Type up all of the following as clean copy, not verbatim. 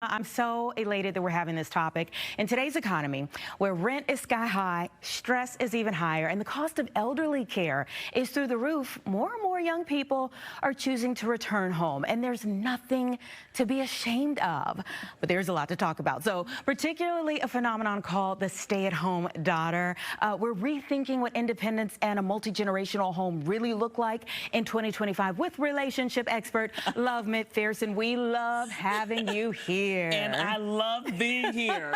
I'm so elated that we're having this topic. In today's economy, where rent is sky high, stress is even higher, and the cost of elderly care is through the roof, more and more young people are choosing to return home. And there's nothing to be ashamed of. But there's a lot to talk about. So particularly a phenomenon called the stay-at-home daughter. We're rethinking what independence and a multi-generational home really look like in 2025 with relationship expert Love McPherson. We love having you here. And I love being here.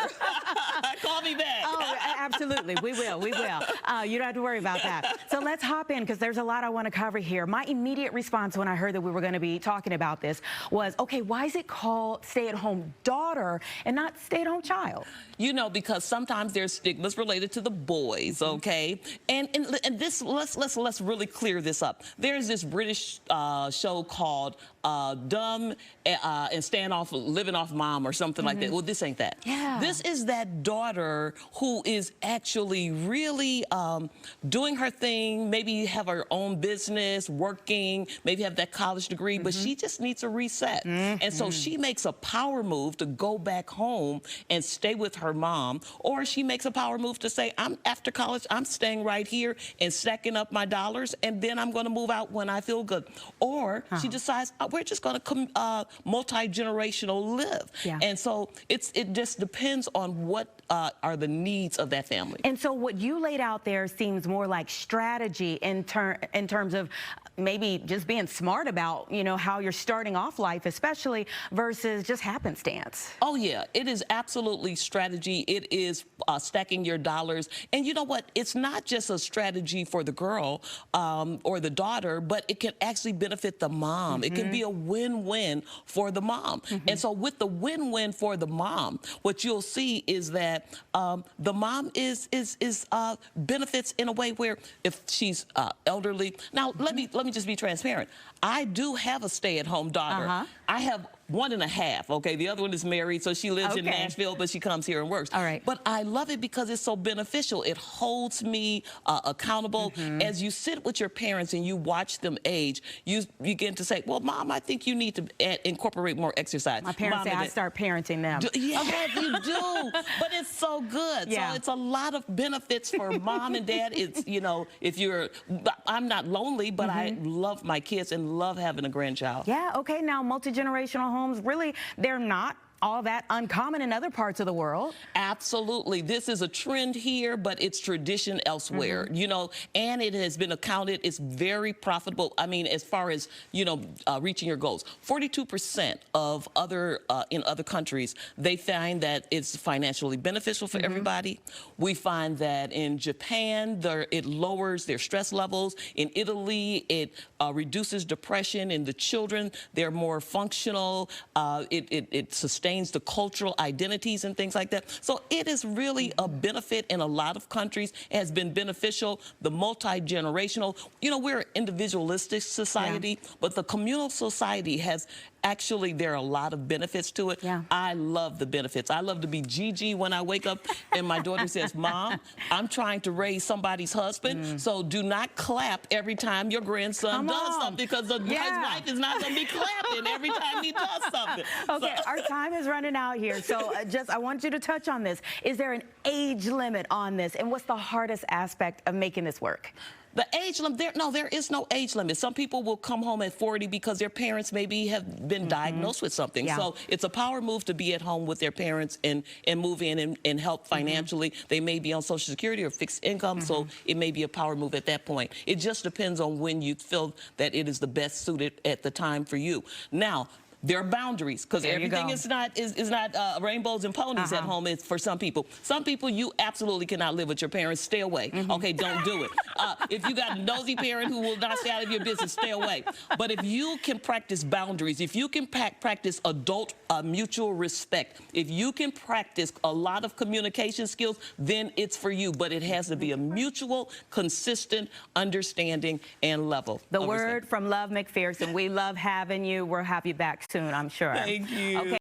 Call me back. Oh, absolutely. We will. We will. You don't have to worry about that. So let's hop in because there's a lot I want to cover here. My immediate response when I heard that we were going to be talking about this was, okay, why is it called stay-at-home daughter and not stay-at-home child? You know, because sometimes there's stigmas related to the boys, okay? And this, let's really clear this up. There's this British show called Dumb and Living Off Mom or something like that. Well, this ain't that. Yeah. This is that daughter who is actually really doing her thing, maybe have her own business, working, maybe have that college degree, but she just needs a reset. And so she makes a power move to go back home and stay with her mom, or she makes a power move to say, after college, I'm staying right here and stacking up my dollars, and then I'm going to move out when I feel good. Or she decides, we're just going to multi-generational live. Yeah. And so it just depends on what are the needs of that family. And so what you laid out there seems more like strategy in terms of maybe just being smart about, you know, how you're starting off life, especially versus just happenstance. Oh, yeah. It is absolutely strategy. It is stacking your dollars. And you know what? It's not just a strategy for the girl or the daughter, but it can actually benefit the mom. It can be a win-win for the mom. And so with the win-win for the mom, what you'll see is that the mom benefits in a way where if she's elderly. Now, let me just be transparent. I do have a stay-at-home daughter. I have 1.5, okay? The other one is married, so she lives in Nashville, but she comes here and works. All right. But I love it because it's so beneficial. It holds me accountable. As you sit with your parents and you watch them age, you begin to say, well, Mom, I think you need to incorporate more exercise. My parents say I start parenting them. Yeah, you do. But it's so good. Yeah. So it's a lot of benefits for mom and dad. It's, you know, I'm not lonely, but I love my kids and love having a grandchild. Yeah, okay, now multi-generational homes, really, they're not all that uncommon in other parts of the world. Absolutely. This is a trend here, but it's tradition elsewhere, you know, and it has been accounted. It's very profitable. I mean, as far as, you know, reaching your goals, 42% of in other countries, they find that it's financially beneficial for everybody. We find that in Japan, it lowers their stress levels. In Italy, it reduces depression. In the children, they're more functional. It sustains the cultural identities and things like that. So it is really a benefit in a lot of countries. It has been beneficial. The multi-generational, you know, we're an individualistic society, but the communal society has actually, there are a lot of benefits to it. Yeah. I love the benefits. I love to be Gigi when I wake up and my daughter says, Mom, I'm trying to raise somebody's husband, so do not clap every time your grandson does something, because his wife is not going to be clapping every time he does something. Okay, our time is running out here, so I want you to touch on this. Is there an age limit on this, and what's the hardest aspect of making this work? The age limit, there is no age limit. Some people will come home at 40 because their parents maybe have been diagnosed with something. Yeah. So it's a power move to be at home with their parents and move in and help financially. They may be on Social Security or fixed income, so it may be a power move at that point. It just depends on when you feel that it is the best suited at the time for you. Now, there are boundaries, because everything is not rainbows and ponies at home. It's for some people. Some people, you absolutely cannot live with your parents. Stay away. Okay, don't do it. If you got a nosy parent who will not stay out of your business, stay away. But if you can practice boundaries, if you can practice adult mutual respect, if you can practice a lot of communication skills, then it's for you. But it has to be a mutual, consistent understanding and level. The word from Love McPherson. We love having you. We'll have you back soon, I'm sure. Thank you. Okay.